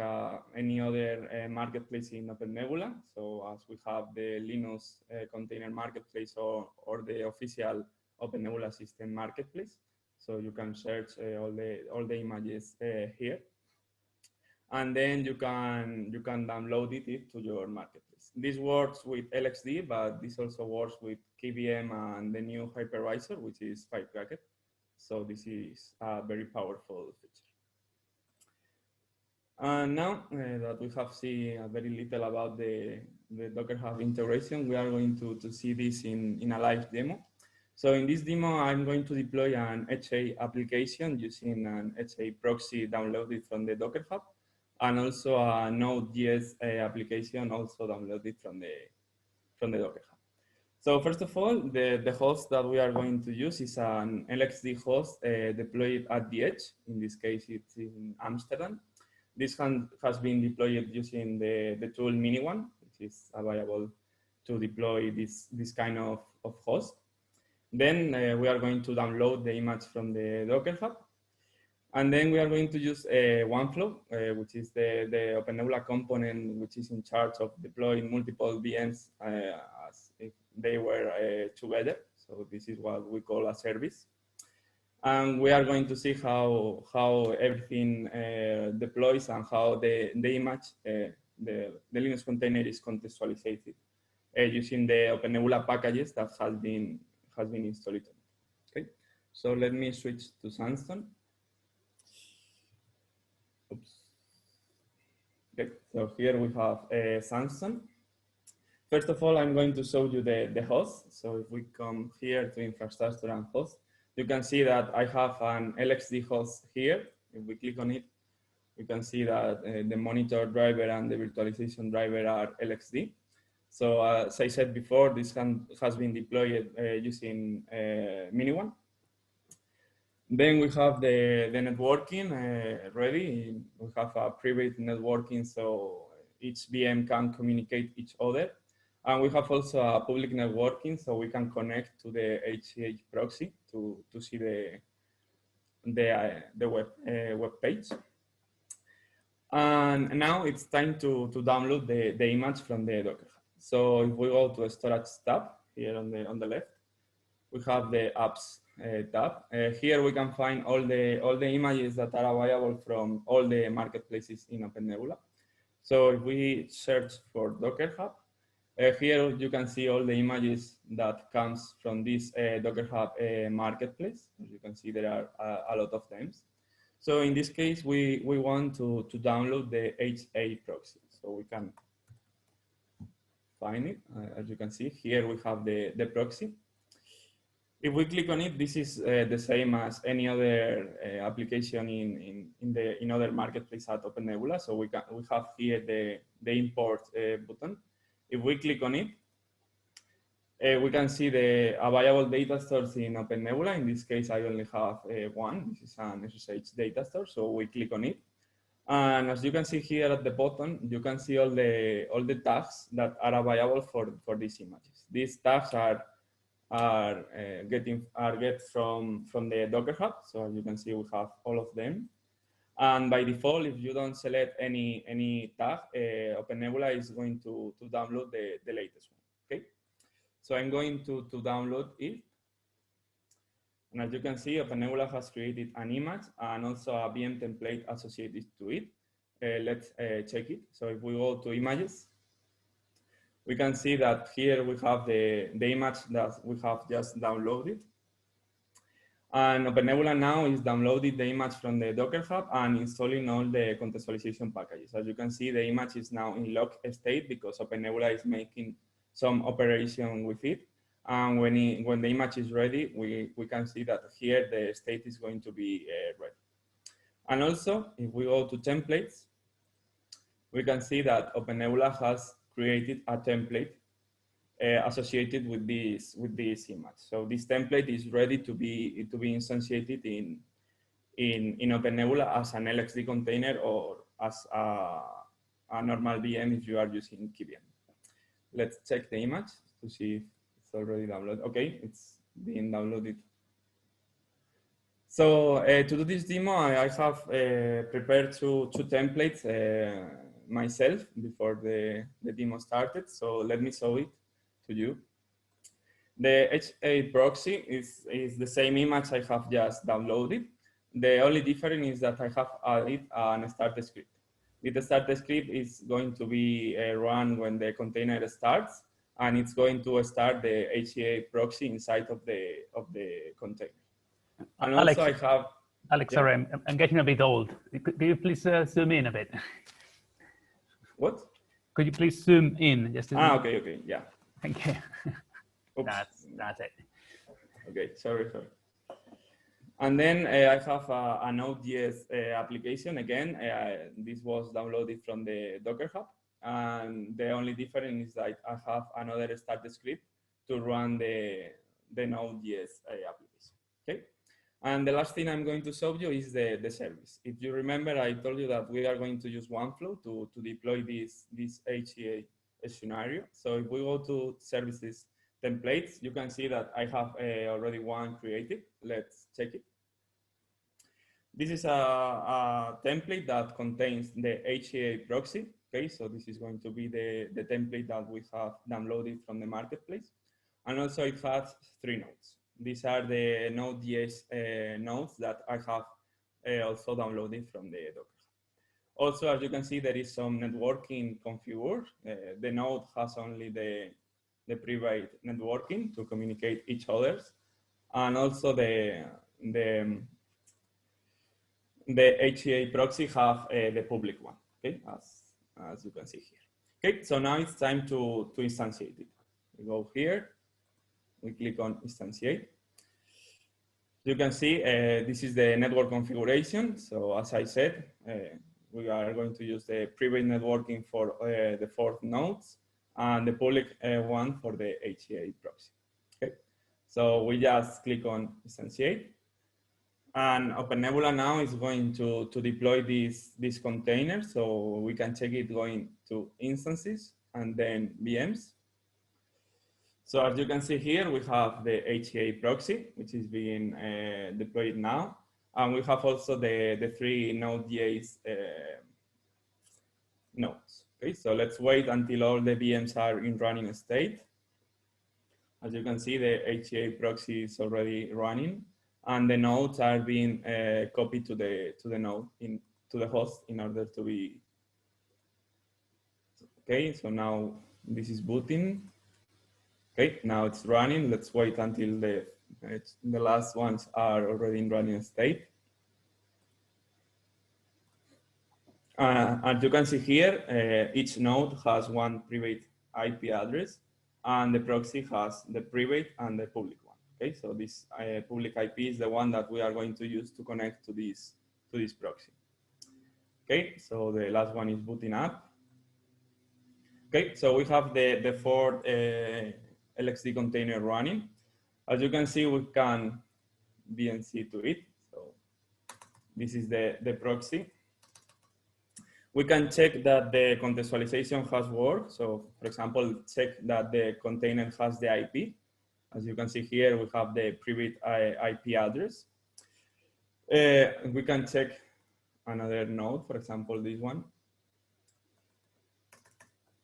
any other marketplace in OpenNebula. So as we have the Linux container marketplace or the official OpenNebula system marketplace. So you can search all the images here. And then you can download it to your marketplace. This works with LXD, but this also works with KVM and the new hypervisor, which is Firecracker. So this is a very powerful feature. And now that we have seen very little about the Docker Hub integration, we are going to see this in a live demo. So in this demo, I'm going to deploy an HA application using an HA proxy downloaded from the Docker Hub, and also a Node.js application also downloaded from the Docker Hub. So first of all, the host that we are going to use is an LXD host deployed at the edge. In this case, it's in Amsterdam. This has been deployed using the tool Mini1, which is available to deploy this kind of host. Then we are going to download the image from the Docker Hub. And then we are going to use OneFlow, which is the OpenNebula component, which is in charge of deploying multiple VMs as if they were together. So this is what we call a service. And we are going to see how everything deploys and how the image, the Linux container is contextualized using the OpenNebula packages that has been installed. Okay, so let me switch to Sandstone. Oops. Okay, so here we have Sandstone. First of all, I'm going to show you the host. So if we come here to infrastructure and host, you can see that I have an LXD host here. If we click on it, you can see that the monitor driver and the virtualization driver are LXD. So as I said before, this has been deployed using Minione. Then we have the networking ready. We have a private networking, so each VM can communicate each other. And we have also a public networking, so we can connect to the HCH proxy to see the web page. And now it's time to download the image from the Docker Hub. So if we go to the storage tab here on the left, we have the apps tab. Here we can find all the images that are available from all the marketplaces in OpenNebula. So if we search for Docker Hub, here you can see all the images that comes from this Docker Hub marketplace. As you can see, there are a lot of them. So in this case, we want to download the HA proxy. So we can find it. As you can see, here we have the proxy. If we click on it, this is the same as any other application in other marketplace at OpenNebula. So we have here the import button. If we click on it, we can see the available data stores in OpenNebula. In this case, I only have one. This is an SSH data store. So we click on it, and as you can see here at the bottom, you can see all the tags that are available for these images. These tags are get from the Docker Hub. So as you can see, we have all of them. And by default, if you don't select any tag, OpenNebula is going to download the latest one. Okay, so I'm going to download it. And as you can see, OpenNebula has created an image and also a VM template associated to it. Let's check it. So if we go to images, we can see that here we have the image that we have just downloaded. And OpenNebula now is downloading the image from the Docker Hub and installing all the contextualization packages. As you can see, the image is now in lock state because OpenNebula is making some operation with it. And when the image is ready, we can see that here the state is going to be ready. And also, if we go to templates, we can see that OpenNebula has created a template associated with this image. So this template is ready to be instantiated in OpenNebula as an LXD container or as a normal VM if you are using KVM. Let's check the image to see if it's already downloaded. Okay, it's being downloaded. So to do this demo, I have prepared two templates myself before the demo started. So let me show it to you. The HA proxy is the same image I have just downloaded. The only difference is that I have added an start script. The start script is going to be run when the container starts, and it's going to start the HA proxy inside of the container. And Alex, also I have... Alex, yeah. Sorry, I'm getting a bit old. Could you please zoom in a bit? What? Could you please zoom in? Just okay, yeah. Thank you. Oops. That's it. Okay, sorry. And then I have a Node.js application. Again, this was downloaded from the Docker Hub. And the only difference is that I have another start script to run the Node.js application. Okay. And the last thing I'm going to show you is the service. If you remember, I told you that we are going to use OneFlow to deploy this HCA scenario. So if we go to services templates, you can see that I have already one created. Let's check it. This is a template that contains the HA proxy. Okay, so this is going to be the template that we have downloaded from the marketplace. And also it has 3 nodes. These are the Node.js nodes that I have also downloaded from the Docker. Also, as you can see, there is some networking configured. The node has only the private networking to communicate each others. And also the HA proxy have the public one, okay, as you can see here. Okay, so now it's time to instantiate it. We go here, we click on instantiate. You can see this is the network configuration. So as I said, we are going to use the private networking for the 4 nodes and the public one for the HA proxy. Okay, so we just click on instantiate. And OpenNebula now is going to deploy this container, so we can check it going to instances and then VMs. So as you can see here, we have the HA proxy, which is being deployed now. And we have also the 3 Node.js nodes. Okay, so let's wait until all the VMs are in running state. As you can see, the HA proxy is already running, and the nodes are being copied to the node to the host in order to be. Okay, so now this is booting. Okay, now it's running. Let's wait until the last ones are already in running state. As you can see here, each node has one private IP address, and the proxy has the private and the public one. Okay, so this public IP is the one that we are going to use to connect to this proxy. Okay, so the last one is booting up. Okay, so we have the 4 LXD container running. As you can see, we can VNC to it. So this is the proxy. We can check that the contextualization has worked. So for example, check that the container has the IP. As you can see here, we have the private IP address. We can check another node, for example, this one.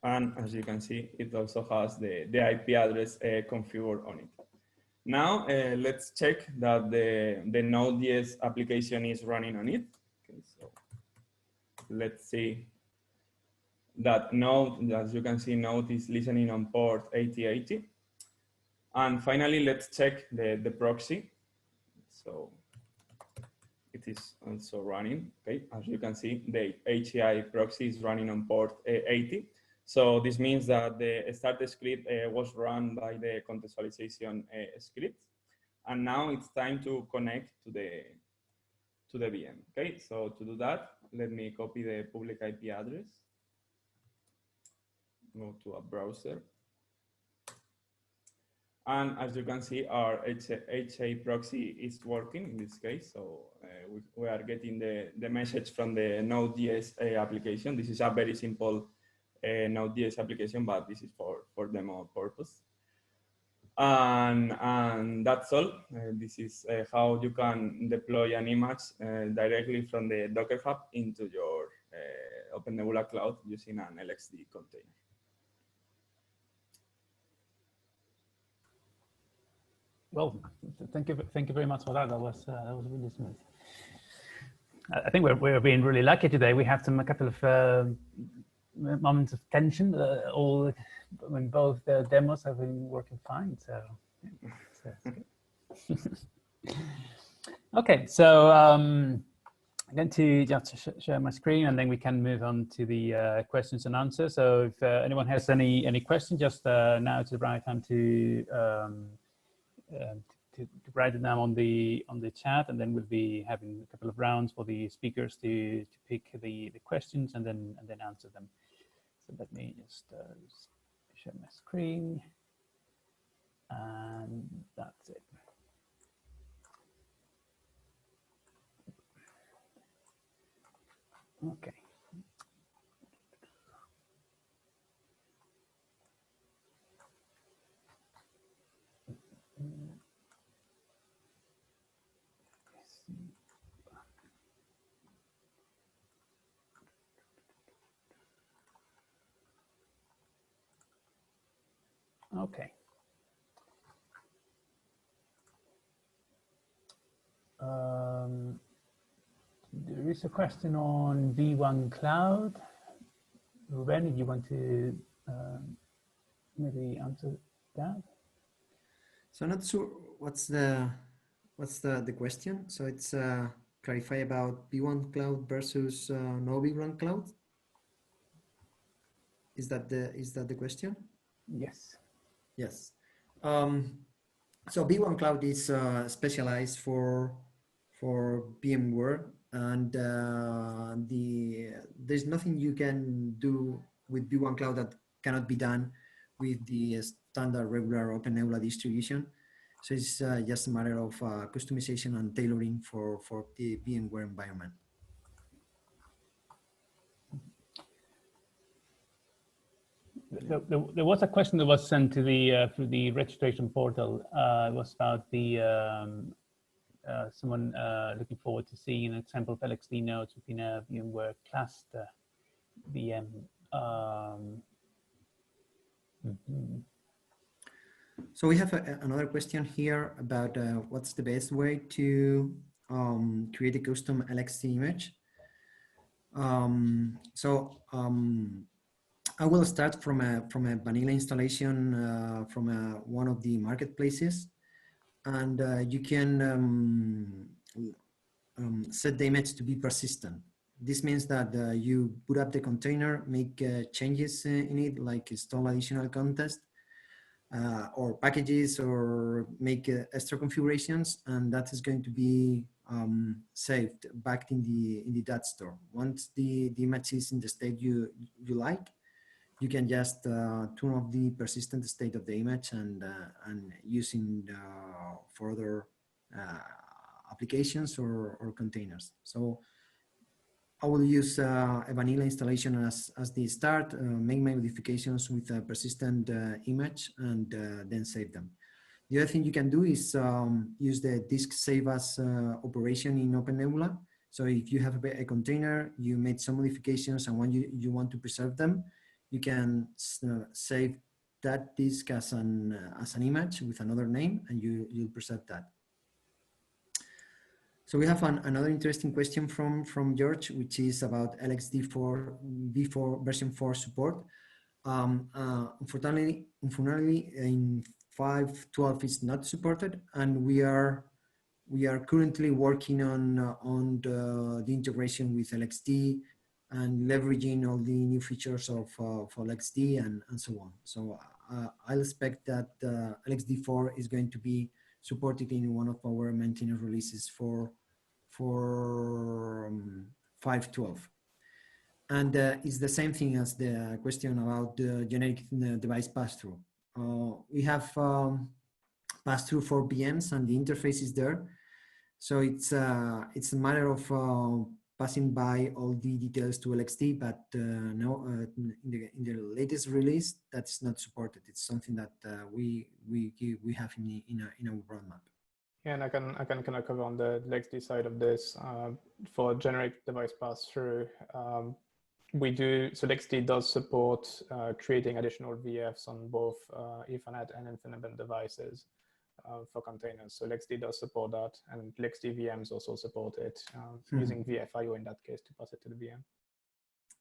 And as you can see, it also has the IP address configured on it. Now, let's check that the Node.js application is running on it. Okay, so let's see that Node, as you can see, Node is listening on port 8080. And finally, let's check the proxy. So it is also running. Okay, as you can see, the HCI proxy is running on port 80. So this means that the start script was run by the contextualization script. And now it's time to connect to the VM. Okay, so to do that, let me copy the public IP address. Go to a browser. And as you can see, our HA proxy is working in this case. So we are getting the message from the Node.js application. This is a very simple Node.js application, but this is for demo purpose. And that's all. This is how you can deploy an image directly from the Docker Hub into your OpenNebula Cloud using an LXD container. Well, thank you very much for that. That was really smooth. I think we're being really lucky today. We have a couple of moments of tension. When both the demos have been working fine. So, okay. So I'm going to just share my screen, and then we can move on to the questions and answers. So if anyone has any questions, just now is the right time to write it down on the chat, and then we'll be having a couple of rounds for the speakers to pick the questions and then answer them. So let me just share my screen, and that's it. Okay. Okay. There is a question on V1 Cloud. Ruben, if you want to maybe answer that? So I'm not sure what's the question. So it's clarify about V1 Cloud versus no V1 Cloud. Is that the question? Yes. Yes. So V1 Cloud is specialized for VMware, and there's nothing you can do with V1 Cloud that cannot be done with the standard regular OpenNebula distribution. So it's just a matter of customization and tailoring for the VMware environment. There was a question that was sent to the through the registration portal. It was about the someone looking forward to seeing an example of LXD nodes within a VMware cluster VM. So we have another question here about what's the best way to create a custom LXD image. I will start from a vanilla installation from one of the marketplaces, and you can set the image to be persistent. This means that you put up the container, make changes in it, like install additional context or packages, or make extra configurations, and that is going to be saved back in the DAT store. Once the image is in the state you like, you can just turn off the persistent state of the image and using for other applications or containers. So I will use a vanilla installation as the start, make my modifications with a persistent image, and then save them. The other thing you can do is use the disk save as operation in OpenNebula. So if you have a container, you made some modifications and when you want to preserve them, you can save that disk as an image with another name, and you'll preserve that. So we have another interesting question from George, which is about LXD v4 version 4 support. Unfortunately, in 5.12 is not supported, and we are currently working on the integration with LXD and leveraging all the new features of LXD and so on. So I'll expect that LXD4 is going to be supported in one of our maintenance releases for 5.12. And it's the same thing as the question about the generic device pass-through. We have pass-through for VMs and the interface is there. So it's a matter of passing by all the details to LXD, but no, in the latest release, that's not supported. It's something that we have in our roadmap. Yeah, and I can kind of cover on the LXD side of this. For generic device pass-through, we do, so LXD does support creating additional VFs on both Ethernet and InfiniBand devices for containers. So LXD does support that, and LXD VMs also support it, using VFIO in that case to pass it to the VM.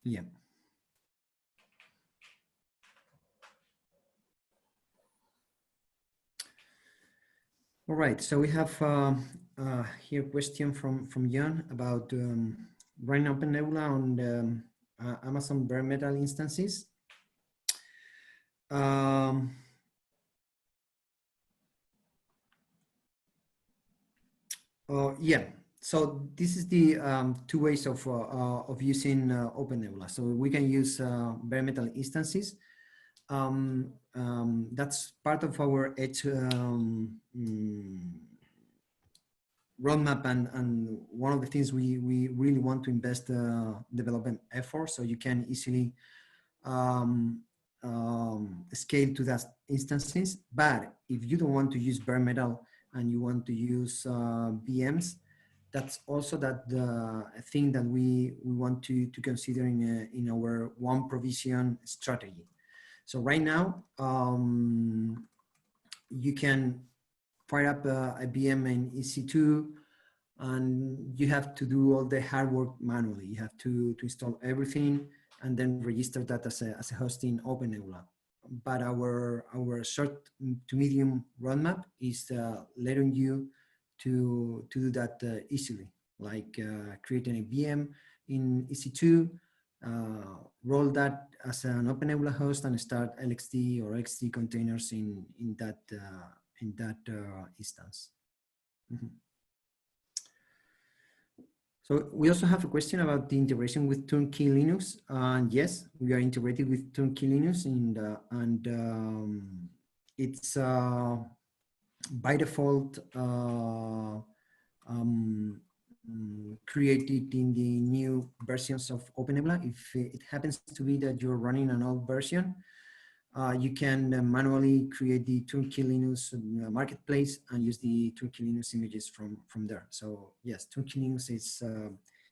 Yeah. All right, so we have here a question from Jan about running OpenNebula on Amazon bare metal instances. Yeah, so this is the two ways of using OpenNebula. So we can use bare metal instances. That's part of our Edge roadmap, and one of the things we really want to invest development effort, so you can easily scale to that instances. But if you don't want to use bare metal and you want to use VMs, that's also that thing that we want to consider in our one provision strategy. So right now, you can fire up a VM in EC2, and you have to do all the hard work manually. You have to install everything and then register that as a host in OpenNebula. But our short to medium roadmap is letting you to do that easily, like creating a VM in EC2, roll that as an OpenNebula host, and start LXD or LXD containers in that instance. Mm-hmm. So we also have a question about the integration with Turnkey Linux. And yes, we are integrated with Turnkey Linux, and it's by default created in the new versions of OpenNebula. If it happens to be that you're running an old version, you can manually create the Turnkey Linux marketplace and use the Turnkey Linux images from there. So yes, Turnkey Linux is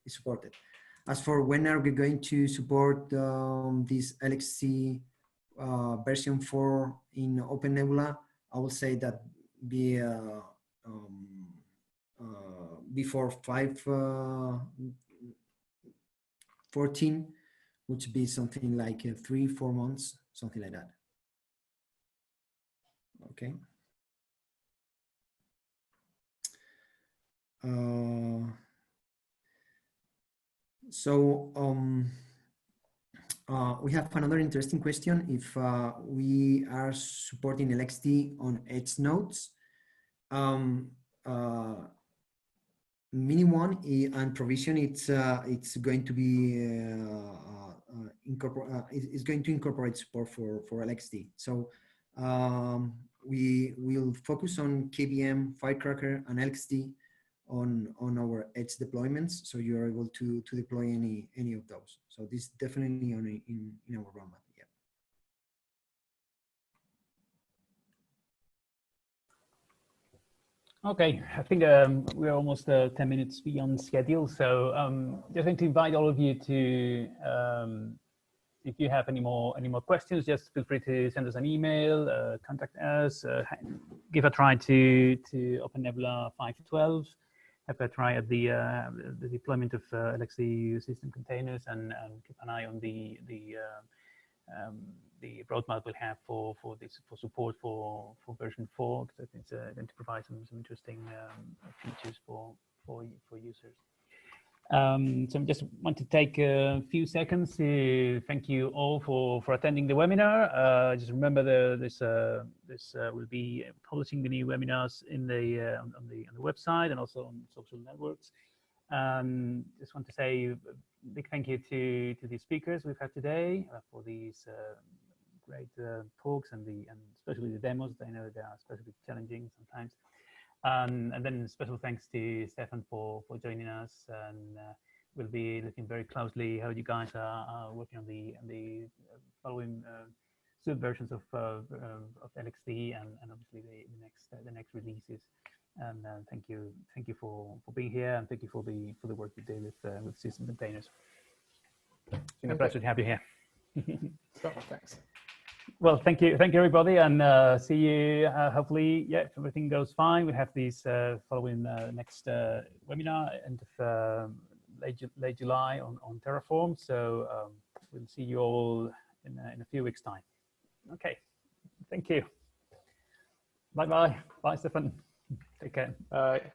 supported. As for when are we going to support this LXC version 4 in OpenNebula, I will say that before 5.14, which would be something like 3-4 months, something like that. Okay. We have another interesting question. If we are supporting LXD on edge nodes, Mini one and provision, it's going to be is going to incorporate support for LXD. So we will focus on KVM, Firecracker, and LXD on our edge deployments, so you are able to deploy any of those. So this is definitely in our roadmap. Yeah. Okay, I think we're almost 10 minutes beyond schedule, so just going to invite all of you to, if you have any more questions, just feel free to send us an email, contact us, give a try to OpenNebula 5.12, have a try at the deployment of LXD system containers, and keep an eye on the roadmap we'll have for support for version 4, because I think it's going to provide some interesting features for users. So I just want to take a few seconds to thank you all for attending the webinar. Just remember this will be publishing the new webinars in on the website and also on social networks. Just want to say a big thank you to the speakers we've had today for these great talks and especially the demos. I know they are especially challenging sometimes. And then special thanks to Stefan for joining us, and we'll be looking very closely how you guys are working on the following subversions of LXD and obviously the next releases. And thank you for being here, and thank you for the work you do with system containers. It's been a pleasure to have you here. Thanks. Well, thank you everybody, and see you. Hopefully, yeah, if everything goes fine, we'll have these following next webinar end of late July on Terraform. So we'll see you all in a few weeks' time. Okay, thank you. Bye bye. Bye, Stefan. Take care. Bye.